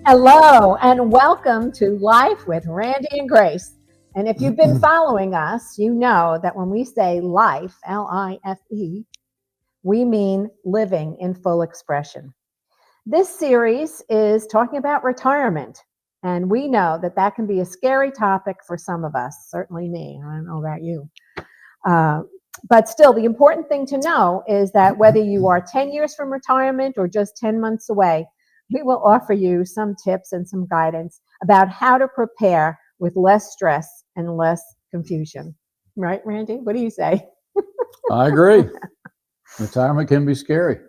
Hello and welcome to Life with Randy and Grace. And if you've been following us, you know that when we say life, L-I-F-E, we mean living in full expression. This series is talking about retirement. And we know that that can be a scary topic for some of us, certainly me. I don't know about you. But still, the important thing to know is that whether you are 10 years from retirement or just 10 months away, we will offer you some tips and some guidance about how to prepare with less stress and less confusion. Right, Randy? What do you say? I agree. Retirement can be scary.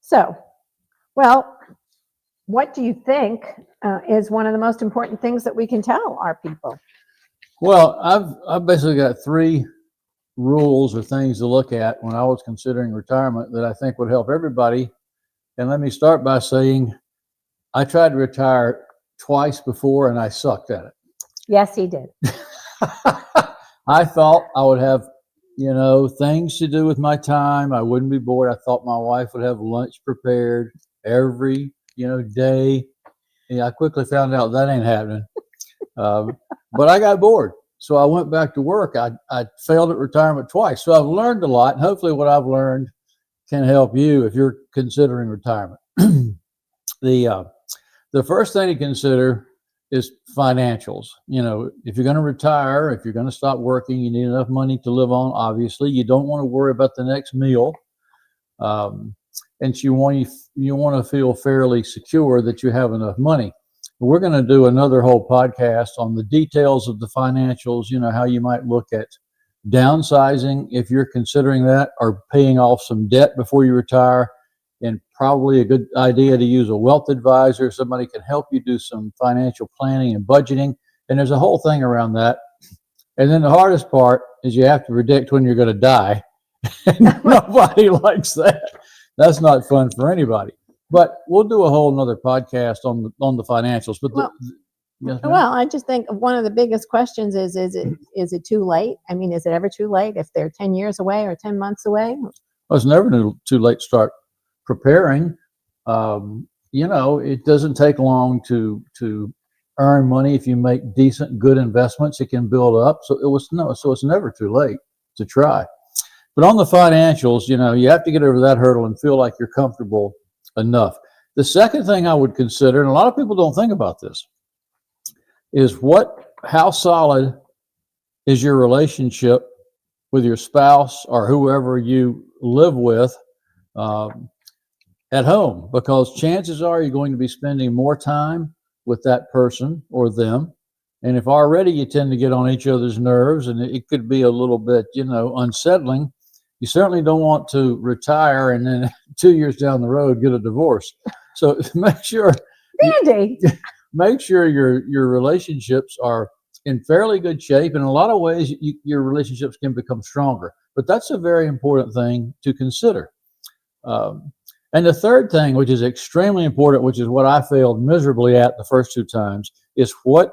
So, well, what do you think is one of the most important things that we can tell our people? Well, I've basically got three rules or things to look at when I was considering retirement that I think would help everybody. And let me start by saying I tried to retire twice before and I sucked at it. Yes, he did. I thought I would have, things to do with my time. I wouldn't be bored. I thought my wife would have lunch prepared every, day. And I quickly found out that ain't happening. But I got bored. So I went back to work. I failed at retirement twice. So I've learned a lot. And hopefully what I've learned can help you if you're considering retirement. The first thing to consider is financials. If you're going to retire, if you're going to stop working, you need enough money to live on. Obviously, you don't want to worry about the next meal, and you want to feel fairly secure that you have enough money. We're going to do another whole podcast on the details of the financials. How you might look at downsizing if you're considering that, or paying off some debt before you retire. And probably a good idea to use a wealth advisor. Somebody can help you do some financial planning and budgeting. And there's a whole thing around that. And then the hardest part is you have to predict when you're going to die. And nobody likes that. That's not fun for anybody. But we'll do a whole nother podcast on the financials. But well, I just think one of the biggest questions is it too late? I mean, is it ever too late if they're 10 years away or 10 months away? Well, it's never too late to start preparing. It doesn't take long to earn money. If you make decent, good investments, it can build up. So it's never too late to try. But on the financials, you have to get over that hurdle and feel like you're comfortable enough. The second thing I would consider, and a lot of people don't think about this, is how solid is your relationship with your spouse or whoever you live with at home, because chances are you're going to be spending more time with that person or them. And if already you tend to get on each other's nerves and it could be a little bit, unsettling, you certainly don't want to retire and then 2 years down the road get a divorce. So make sure, Randy, your relationships are in fairly good shape. In a lot of ways, your relationships can become stronger. But that's a very important thing to consider. And the third thing, which is extremely important, which is what I failed miserably at the first two times, is what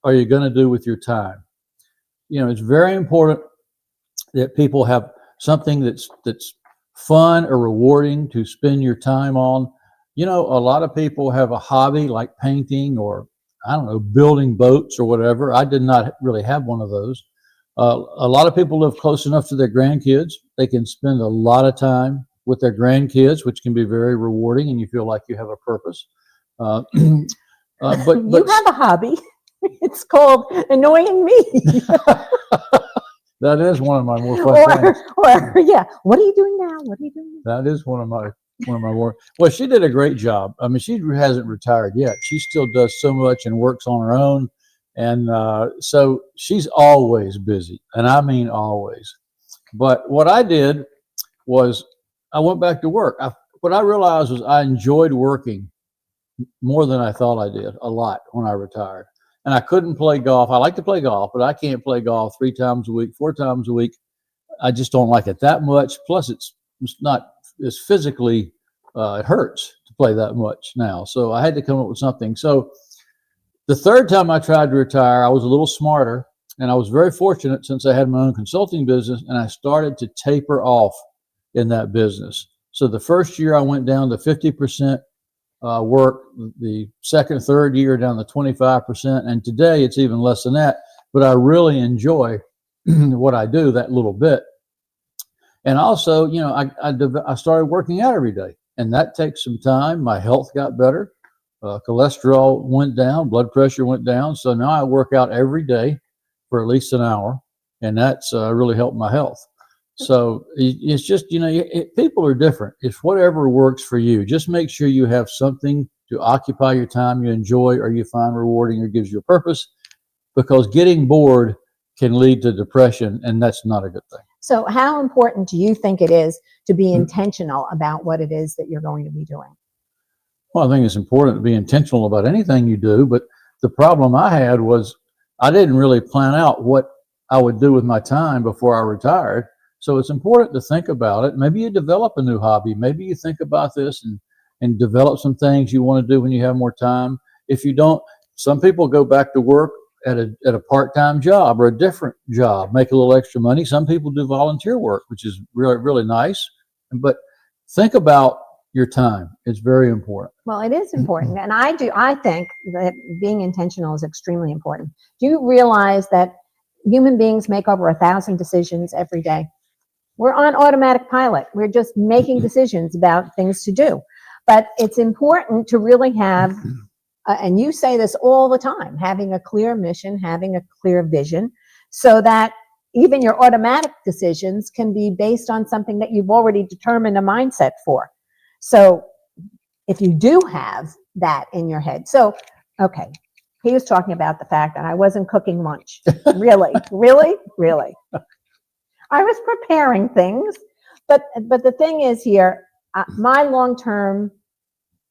are you going to do with your time? It's very important that people have something that's fun or rewarding to spend your time on. A lot of people have a hobby like painting or, building boats or whatever. I did not really have one of those. A lot of people live close enough to their grandkids. They can spend a lot of time with their grandkids, which can be very rewarding, and you feel like you have a purpose. But you have a hobby. It's called annoying me. That is one of my more fun things. What are you doing now? What are you doing now? That is one of my more. Well, she did a great job. I mean, she hasn't retired yet. She still does so much and works on her own, and so she's always busy, and I mean always. But what I did was I went back to work. What I realized was I enjoyed working more than I thought I did, a lot, when I retired. And I couldn't play golf. I like to play golf, but I can't play golf 3 times a week, 4 times a week. I just don't like it that much. Plus, it's not as physically, it hurts to play that much now. So I had to come up with something. So the third time I tried to retire, I was a little smarter. And I was very fortunate since I had my own consulting business, and I started to taper off in that business. So the first year I went down to 50% work the second, third year down to 25%. And today it's even less than that. But I really enjoy what I do that little bit. And also, I started working out every day, and that takes some time. My health got better. Cholesterol went down, blood pressure went down. So now I work out every day for at least an hour, and that's really helped my health. So it's just, people are different. It's whatever works for you. Just make sure you have something to occupy your time you enjoy or you find rewarding or gives you a purpose, because getting bored can lead to depression, and that's not a good thing. So how important do you think it is to be intentional about what it is that you're going to be doing? Well, I think it's important to be intentional about anything you do, but the problem I had was I didn't really plan out what I would do with my time before I retired. So it's important to think about it. Maybe you develop a new hobby. Maybe you think about this and develop some things you want to do when you have more time. If you don't, some people go back to work at a part-time job or a different job, make a little extra money. Some people do volunteer work, which is really, really nice. But think about your time. It's very important. Well, it is important. And I think that being intentional is extremely important. Do you realize that human beings make over 1,000 decisions every day? We're on automatic pilot. We're just making decisions about things to do. But it's important to really have, and you say this all the time, having a clear mission, having a clear vision, so that even your automatic decisions can be based on something that you've already determined a mindset for. So if you do have that in your head. So, okay, he was talking about the fact that I wasn't cooking lunch. Really? I was preparing things, but the thing is here, my long-term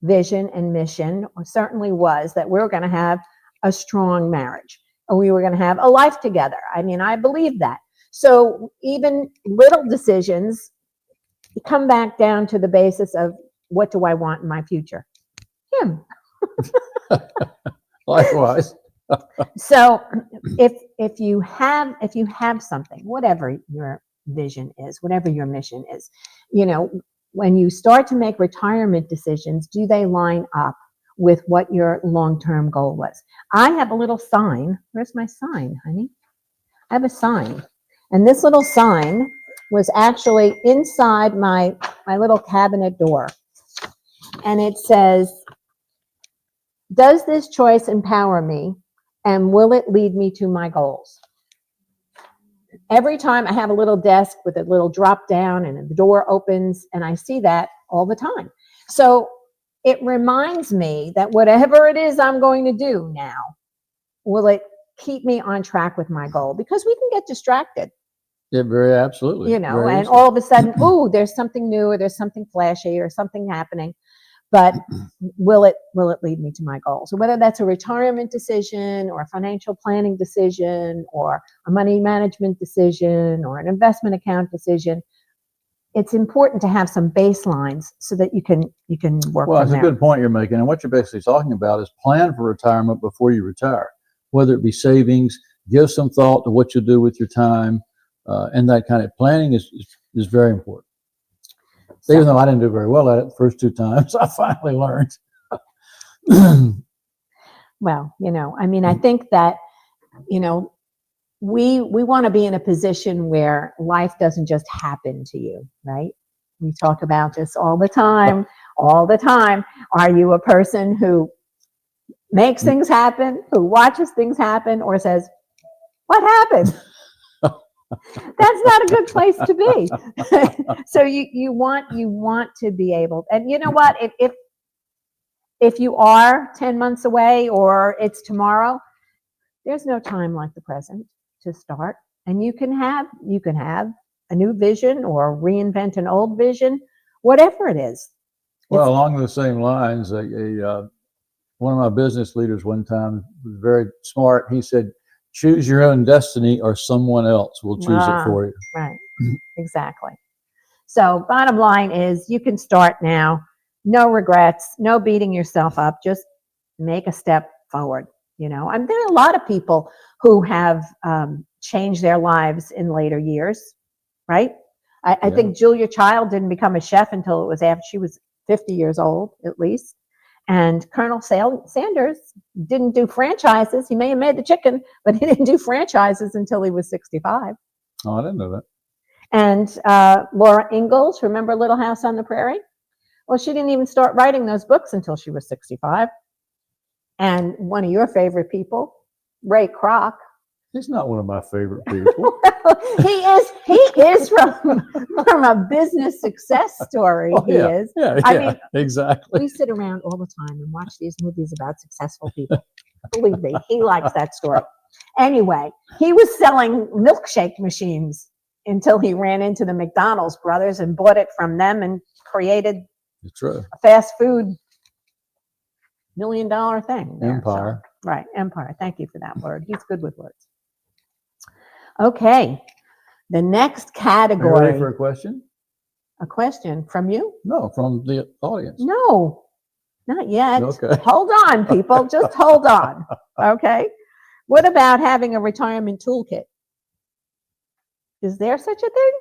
vision and mission certainly was that we were going to have a strong marriage, and we were going to have a life together. I mean, I believe that. So even little decisions come back down to the basis of, what do I want in my future? Him. Likewise. So if you have something, whatever your vision is, whatever your mission is, when you start to make retirement decisions, do they line up with what your long-term goal was? I have a little sign. Where's my sign, honey? I have a sign. And this little sign was actually inside my little cabinet door. And it says, does this choice empower me, and will it lead me to my goals? Every time I have a little desk with a little drop down and the door opens, and I see that all the time. So it reminds me that whatever it is I'm going to do now, will it keep me on track with my goal? Because we can get distracted. Yeah, very absolutely. And all of a sudden, ooh, there's something new, or there's something flashy, or something happening. But will it lead me to my goals? So whether that's a retirement decision, or a financial planning decision, or a money management decision, or an investment account decision, it's important to have some baselines so that you can work. Well, it's a good point you're making, and what you're basically talking about is plan for retirement before you retire. Whether it be savings, give some thought to what you'll do with your time, and that kind of planning is very important. Even though I didn't do very well at it the first 2 times, I finally learned. Well, I think that, we want to be in a position where life doesn't just happen to you, right? We talk about this all the time. Are you a person who makes things happen, who watches things happen, or says, what happened? That's not a good place to be. So you want to be able, and you know what? If you are 10 months away, or it's tomorrow, there's no time like the present to start. And you can have a new vision, or reinvent an old vision, whatever it is. Well, along the same lines, one of my business leaders one time was very smart. He said, choose your own destiny, or someone else will choose it for you. Right, exactly. So bottom line is, you can start now. No regrets, no beating yourself up. Just make a step forward. And there are a lot of people who have changed their lives in later years, right? I think Julia Child didn't become a chef until it was after she was 50 years old, at least. And Colonel Sanders didn't do franchises. He may have made the chicken, but he didn't do franchises until he was 65. Oh, I didn't know that. And Laura Ingalls, remember Little House on the Prairie? Well, she didn't even start writing those books until she was 65. And one of your favorite people, Ray Kroc. He's not one of my favorite people. He is from a business success story. Oh, he is. Yeah, I mean, exactly. we sit around all the time and watch these movies about successful people. Believe me, he likes that story. Anyway, he was selling milkshake machines until he ran into the McDonald's brothers and bought it from them and created a fast food $1 million thing. Empire. So, right, empire. Thank you for that word. He's good with words. Okay, the next category. Are you ready for a question? A question from you? No, from the audience. No, not yet. Okay. Hold on, people. Just hold on. Okay. What about having a retirement toolkit? Is there such a thing?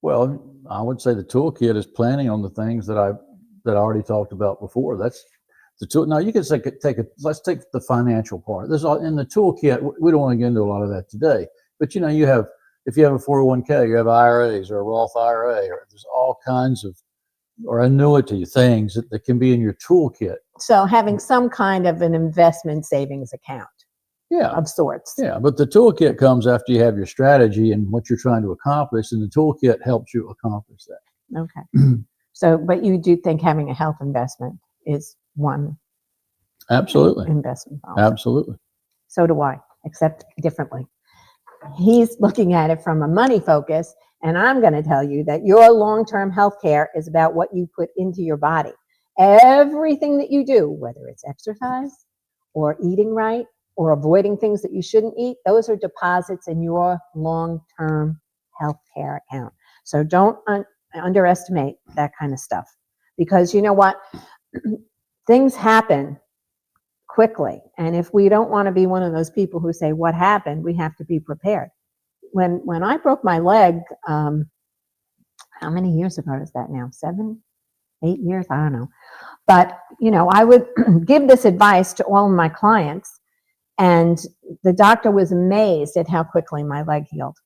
Well, I would say the toolkit is planning on the things that I already talked about before. That's the tool. Now you can let's take the financial part. There's all in the toolkit. We don't want to get into a lot of that today, but if you have a 401k, you have IRAs or a Roth IRA, or there's all kinds of or annuity things that can be in your toolkit. So having some kind of an investment savings account. Yeah. Of sorts. Yeah, but the toolkit comes after you have your strategy and what you're trying to accomplish, and the toolkit helps you accomplish that. Okay. So, but you do think having a health investment is one Absolutely investment policy. Absolutely. So do I, except differently. He's looking at it from a money focus, and I'm going to tell you that your long-term health care is about what you put into your body. Everything that you do, whether it's exercise or eating right or avoiding things that you shouldn't eat, those are deposits in your long-term health care account. So don't underestimate that kind of stuff, because you know what? Things happen quickly. And if we don't want to be one of those people who say, what happened? We have to be prepared. When I broke my leg, how many years ago is that now? 7, 8 years? I don't know. But, I would give this advice to all of my clients, and the doctor was amazed at how quickly my leg healed,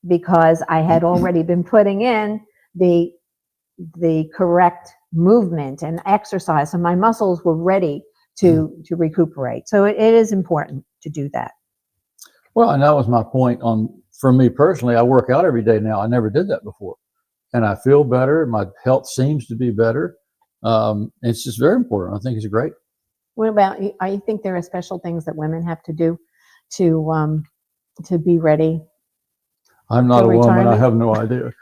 because I had already been putting in the correct movement and exercise, and my muscles were ready to recuperate. So it is important to do that. Well, and that was my point for me personally. I work out every day now. I never did that before. And I feel better. My health seems to be better. It's just very important. I think it's great. What about, I think there are special things that women have to do to be ready? I'm not a woman. I have no idea.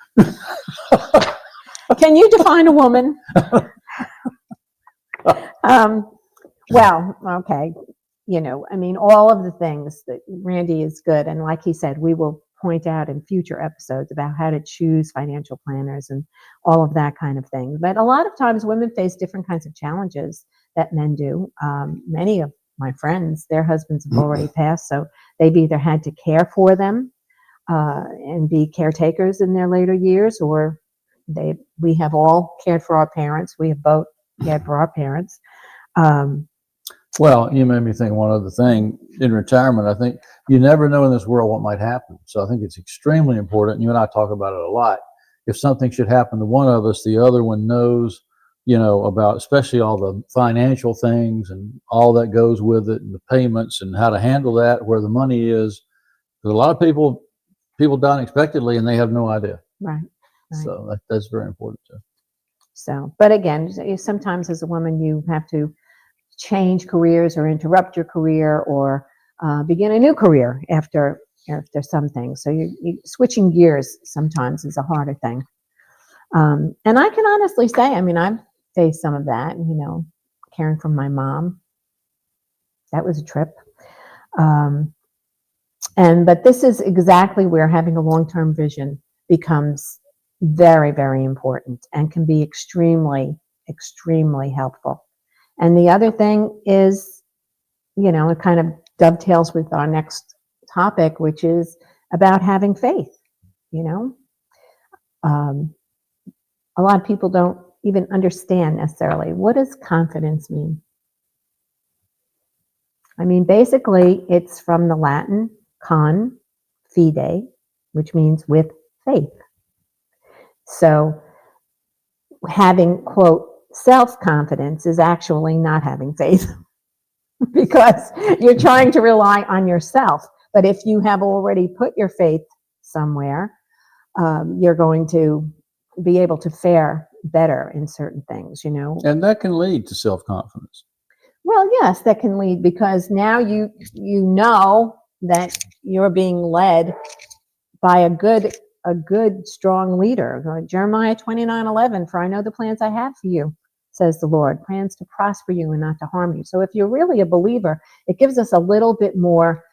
Can you define a woman? Well, okay. All of the things that Randy is good. And like he said, we will point out in future episodes about how to choose financial planners and all of that kind of thing. But a lot of times women face different kinds of challenges that men do. Many of my friends, their husbands have already passed, so they've either had to care for them and be caretakers in their later years, or we have all cared for our parents. We have both cared for our parents. Well, you made me think one other thing. In retirement, I think you never know in this world what might happen. So I think it's extremely important. You and I talk about it a lot. If something should happen to one of us, the other one knows, about especially all the financial things and all that goes with it, and the payments and how to handle that, where the money is. Because a lot of people die unexpectedly and they have no idea. Right. So that's very important too. So, but again, sometimes as a woman, you have to change careers or interrupt your career or begin a new career after some things. So you switching gears sometimes is a harder thing. And I can honestly say, I've faced some of that, caring for my mom. That was a trip. But this is exactly where having a long-term vision becomes very, very important and can be extremely, extremely helpful. And the other thing is, it kind of dovetails with our next topic, which is about having faith. A lot of people don't even understand necessarily. What does confidence mean? I mean, basically, it's from the Latin con fide, which means with faith. So having, quote, self-confidence is actually not having faith because you're trying to rely on yourself. But if you have already put your faith somewhere, you're going to be able to fare better in certain things, you know. And that can lead to self-confidence. Well, yes, that can lead, because now you know that you're being led by a good strong leader. Like Jeremiah 29:11, for I know the plans I have for you, says the Lord, plans to prosper you and not to harm you. So if you're really a believer, it gives us a little bit more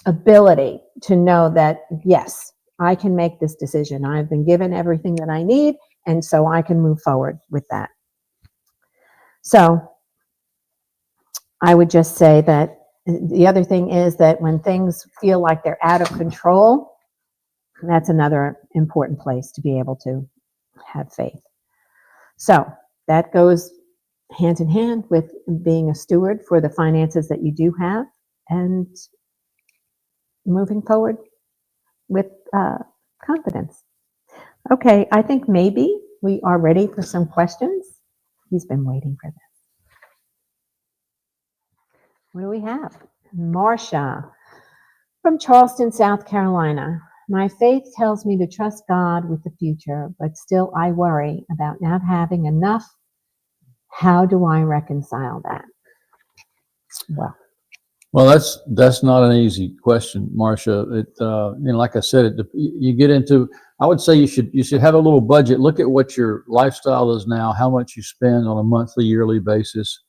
ability to know that, yes, I can make this decision. I've been given everything that I need, and so I can move forward with that. So I would just say that the other thing is that when things feel like they're out of control, that's another important place to be able to have faith. So that goes hand in hand with being a steward for the finances that you do have and moving forward with confidence. Okay, I think maybe we are ready for some questions. He's been waiting for this. What do we have? Marcia from Charleston, South Carolina. My faith tells me to trust God with the future, but still I worry about not having enough. How do I reconcile that? Well, that's not an easy question, Marcia. Like I said, you get into. I would say you should have a little budget. Look at what your lifestyle is now, how much you spend on a monthly, yearly basis.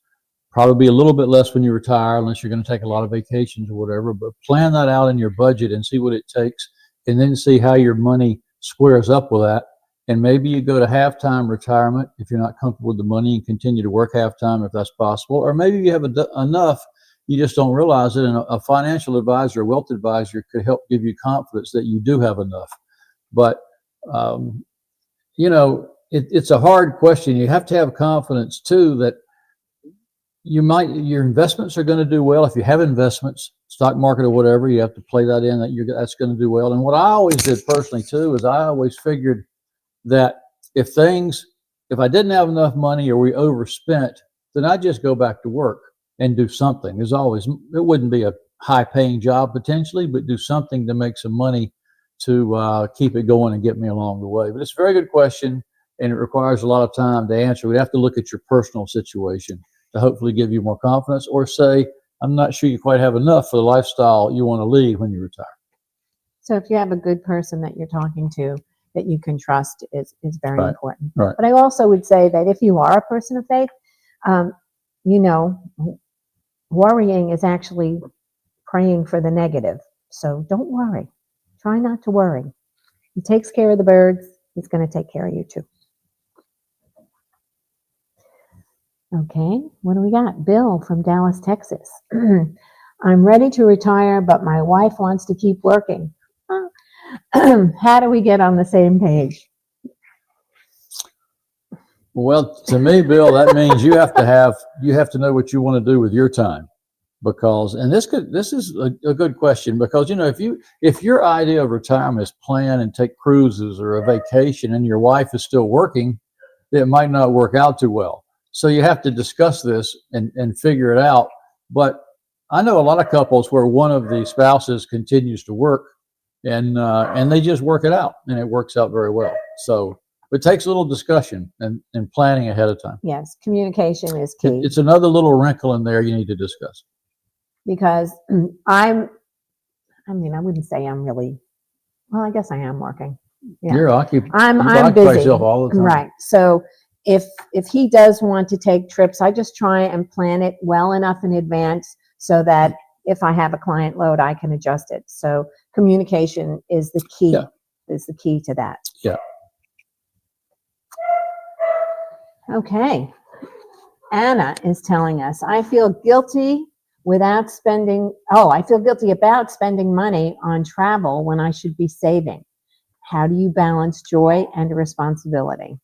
Probably a little bit less when you retire, unless you're going to take a lot of vacations or whatever. But plan that out in your budget and see what it takes, and then see how your money squares up with that. And maybe you go to half-time retirement if you're not comfortable with the money and continue to work half-time if that's possible. Or maybe you have enough, you just don't realize it. And a financial advisor, a wealth advisor could help give you confidence that you do have enough. But, it's a hard question. You have to have confidence, too, that your investments are going to do well. If you have investments, stock market or whatever, you have to play that in, that's going to do well. And what I always did personally, too, is I always figured that if I didn't have enough money or we overspent, then I'd just go back to work and do something. It wouldn't be a high paying job potentially, but do something to make some money to keep it going and get me along the way. But it's a very good question, and it requires a lot of time to answer. We'd have to look at your personal situation to hopefully give you more confidence, or say, I'm not sure you quite have enough for the lifestyle you want to lead when you retire. So if you have a good person that you're talking to that you can trust is very important. Right. But I also would say that if you are a person of faith, worrying is actually praying for the negative. So don't worry. Try not to worry. He takes care of the birds. He's going to take care of you too. Okay, what do we got? Bill from Dallas, Texas. I'm ready to retire, but my wife wants to keep working. How do we get on the same page? Well, to me, Bill, that means you have to know what you want to do with your time, and this is a good question, because if your idea of retirement is plan and take cruises or a vacation, and your wife is still working, it might not work out too well. So you have to discuss this and figure it out. But I know a lot of couples where one of the spouses continues to work, and they just work it out, and it works out very well. So it takes a little discussion and planning ahead of time. Yes, communication is key. It's another little wrinkle in there you need to discuss. Because I wouldn't say I'm really, well, I guess I am working. Yeah. You're occupied. I'm busy. Yourself all the time. Right. So if he does want to take trips, I just try and plan it well enough in advance so that if I have a client load, I can adjust it. So communication is the key. Yeah. Is the key to that. Yeah. Okay. Anna is telling us, I feel guilty about spending money on travel when I should be saving. How do you balance joy and responsibility?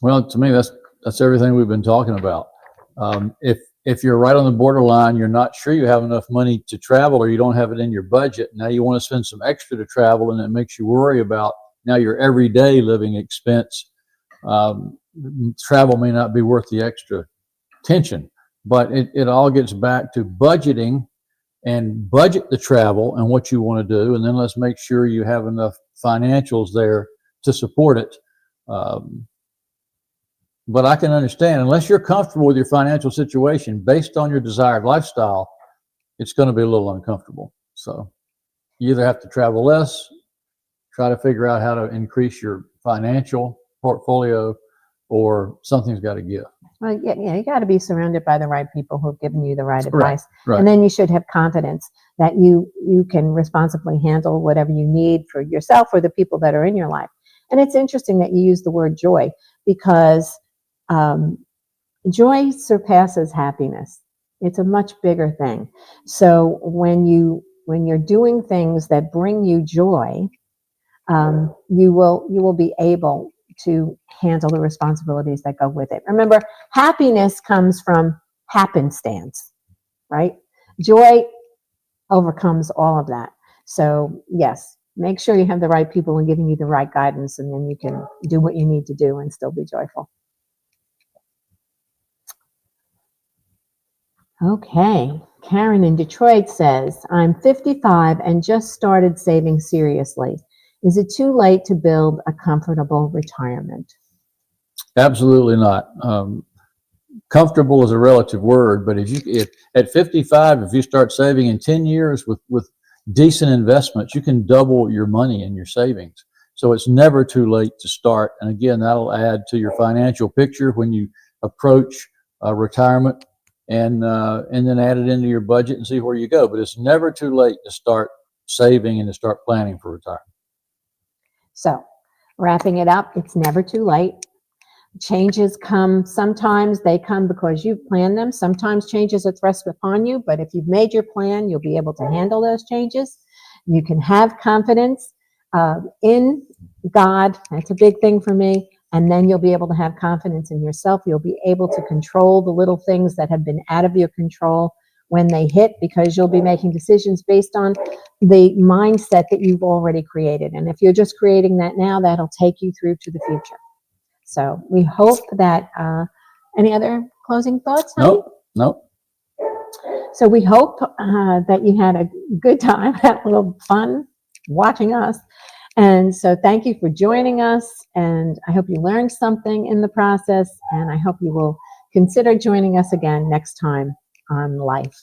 Well, to me, that's everything we've been talking about. If you're right on the borderline, you're not sure you have enough money to travel, or you don't have it in your budget. Now you want to spend some extra to travel, and it makes you worry about now your everyday living expense. Travel may not be worth the extra tension, but it all gets back to budgeting and budget the travel and what you want to do, and then let's make sure you have enough financials there to support it. But I can understand, unless you're comfortable with your financial situation based on your desired lifestyle, it's going to be a little uncomfortable. So you either have to travel less, try to figure out how to increase your financial portfolio, or something's got to give. Well, yeah, you got to be surrounded by the right people who've given you the right advice. Right. And then you should have confidence that you can responsibly handle whatever you need for yourself or the people that are in your life. And it's interesting that you use the word joy, because joy surpasses happiness. It's a much bigger thing. So when you're doing things that bring you joy, you will be able to handle the responsibilities that go with it. Remember, happiness comes from happenstance, right? Joy overcomes all of that. So yes, make sure you have the right people and giving you the right guidance, and then you can do what you need to do and still be joyful. Okay, Karen in Detroit says, I'm 55 and just started saving seriously. Is it too late to build a comfortable retirement? Absolutely not. Comfortable is a relative word, but if at 55, if you start saving in 10 years with decent investments, you can double your money in your savings. So it's never too late to start. And again, that'll add to your financial picture when you approach retirement, and then add it into your budget and see where you go. But it's never too late to start saving and to start planning for retirement. So wrapping it up, it's never too late. Changes come, sometimes they come because you've planned them. Sometimes changes are thrust upon you, but if you've made your plan, you'll be able to handle those changes. You can have confidence in God. That's a big thing for me. And then you'll be able to have confidence in yourself. You'll be able to control the little things that have been out of your control when they hit, because you'll be making decisions based on the mindset that you've already created. And if you're just creating that now, that'll take you through to the future. So we hope that, any other closing thoughts, honey? Nope. So we hope that you had a good time, had a little fun watching us. And so thank you for joining us. And I hope you learned something in the process. And I hope you will consider joining us again next time on Life.